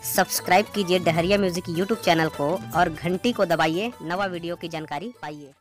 Subscribe कीजिए डहरिया music YouTube channel को और घंटी को दबाइए नवा वीडियो की जानकारी पाइए।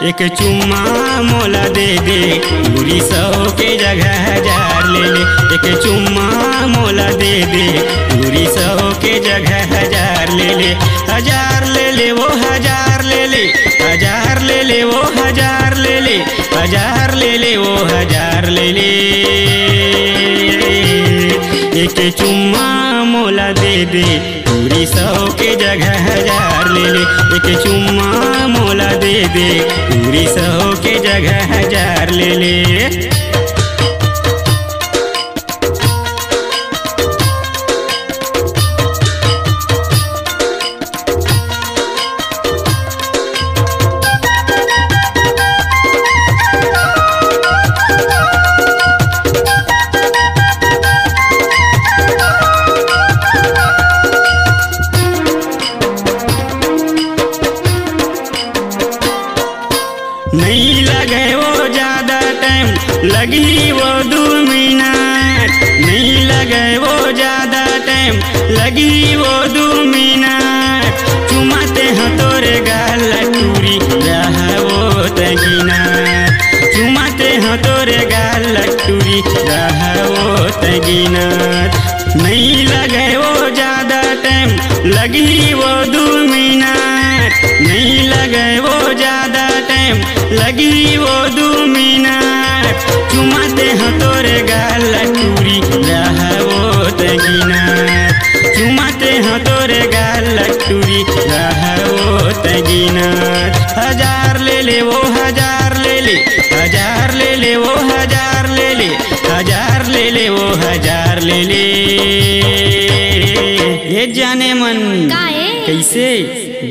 एक चुम्मा मोला दे दे पूरी 100 के जगह 1000 ले ले। एक चुम्मा मोला दे दे पूरी 100 के जगह 1000 ले ले। 1000 ले ले वो 1000 ले ले। 1000 ले ले वो 1000 ले ले। 1000 ले ले वो 1000 ले ले। एक चुम्मा मोला दे दे पूरी 100 के जगह 1000 ले ले। एक चुम्मा मोला दे दे पूरी 100 के जगह 1000 ले ले। नहीं लगे वो ज़्यादा टाइम, लगी वो 2 मिनट। नहीं लगे वो ज़्यादा टाइम, लगी वो 2 मिनट। चुमाते हैं तोरे गाल टूरी रहा वो तगीना। चुमाते हैं तोरे गाल टूरी रहा वो तगीना। नहीं लगे वो ज़्यादा टाइम, लगी वो 2 मिनट। नहीं लगे वो ज़्यादा टाइम, लगी वो 2 मिनट। चुमाते हैं तोरे गाल टूरी रहा वो तगीना। चुमाते हैं तोरे गाल टूरी रहा वो तगीना। 1000 ले ले वो 1000 ले ले। 1000 ले ले वो 1000 ले ले। 1000 ले ले वो 1000 ले ले। ये जाने मन कैसे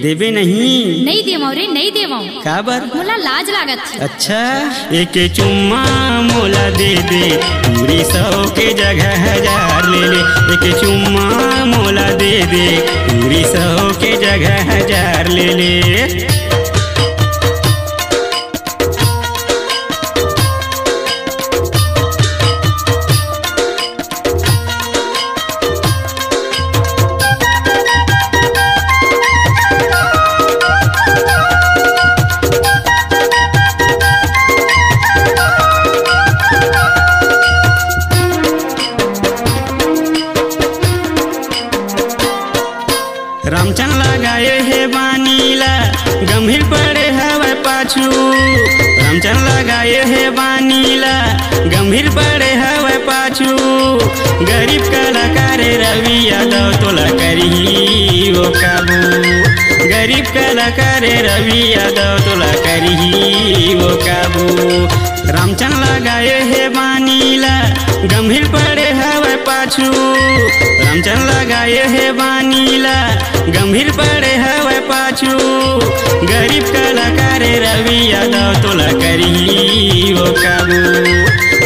देवे नहीं? नहीं देवो रे, नहीं देवो। काबर? मोला लाज लागत। अच्छा, एक चुम्मा मोला दे दे पूरी 100 के जगह 1000 ले ले। एक चुम्मा मोला दे दे पूरी 100 के जगह 1000 ले ले। रामचंद लगाए है बानीला, गंभीर पड़े हवे पाछू। रामचंद लगाए है बानीला, गंभीर पड़े हवे पाछू। गरीब कलाकार रवि यादव तोला करही वो काबू। गरीब कलाकार रवि यादव तोला करही वो काबू। रामचंद लगाए है बानीला, गंभीर पड़े हवे पाछू। रामचंद लगाए है बानीला, गंभीर पड़े हवे पाछू। गरीब कलाकार रवि यादव तोला करही वो काबू।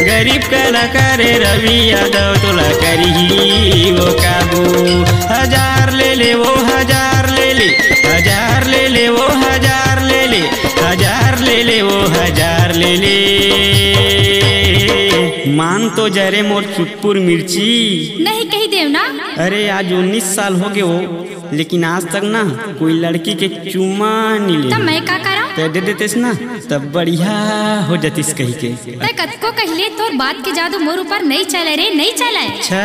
गरीब कलाकार रवि यादव तोला करही वो काबू। 1000 ले ले वो 1000 ले ले। 1000 ले ले वो 1000 ले ले। 1000 ले ले वो 1000 ले ले। मान तो जरे मोर चुटपुर मिर्ची। नहीं कही देव ना। अरे आज 19 साल हो गए हो, लेकिन आज तक ना कोई लड़की के चुम्मा नहीं ले। तब मैं का करा? ते दे देतेस ना तब बढ़िया हो जातीस कही के। ते कतको कहले तोर बात के जादू मोर ऊपर नहीं चले रे, नहीं चले। अच्छा,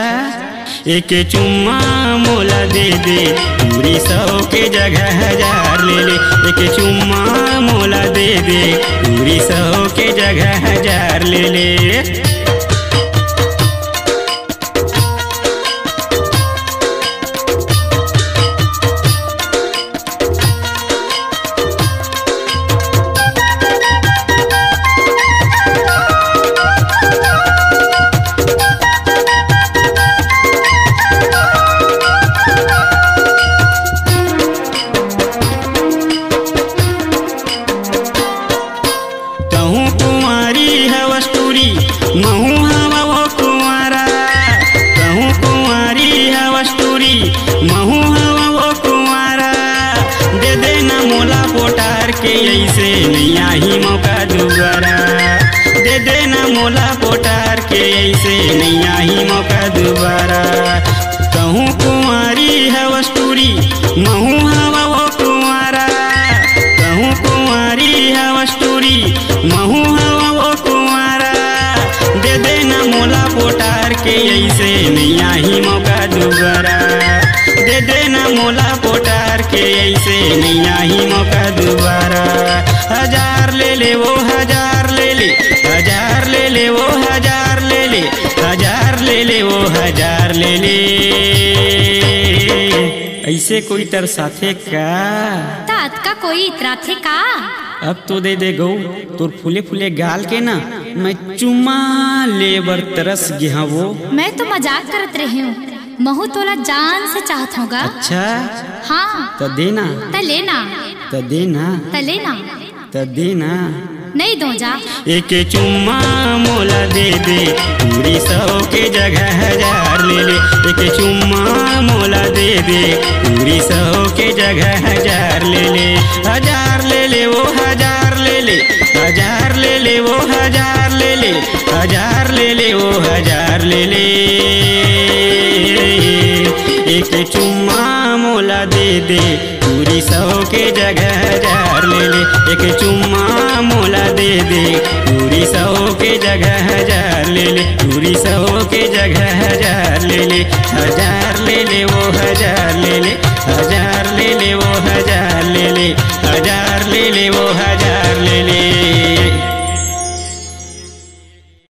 एक चुम्मा मोला दे दे पूरी 100 के जगह 1000 ले ले। एक चुम्मा मोला दे दे पूरी 100 के जगह 1000 ले ले। के ऐसे नहीं आही मौका दोबारा। दे देना मोला पोटार के ऐसे नहीं आही मौका दोबारा। कहूँ कुंवारी हवस टूरी महू हवा वो कुंवारा। कहूँ कुंवारी हवस टूरी महू हवा वो कुंवारा। दे देना मोला पोटार के ऐसे नहीं आही मौका दोबारा। दे देना मोला पोटार के ऐसे नहीं आही मौका दोबारा। 1000 ले ले वो 1000 ले ले 1000 ले ले वो 1000 ले ले 1000 ले ले वो 1000 ले ले। ऐसे कोई तरसाथे का तात का कोई इतराथे का। अब तो दे दे गौ तोर फूले फूले गाल के ना मैं चुम्मा ले बर तरस गया वो। मैं तो मजाक करत रही हूँ, महू तोला जान से चाहत होगा। अच्छा हाँ तो देना त लेना तो देना त लेना तो देना। नहीं दो जा। एक चुम्मा मोला दे दे पूरी 100 के जगह 1000 ले ले। एक चुम्मा मोला दे दे पूरी 100 के जगह 1000 ले ले। 1000 ले ले वो 1000 ले ले 1000 ले ले वो 1000 ले ले 1000 ले ले वो 1000 ले ले। एक चुम्मा मोला दे दे पूरी 100 के जगह 1000 ले ले। एक चुम्मा मोला दे दे पूरी 100 के जगह 1000 ले ले। पूरी 100 के जगह 1000 ले ले। 1000 ले ले वो 1000 ले ले 1000 ले ले वो 1000 ले ले 1000 ले ले वो 1000 ले ले।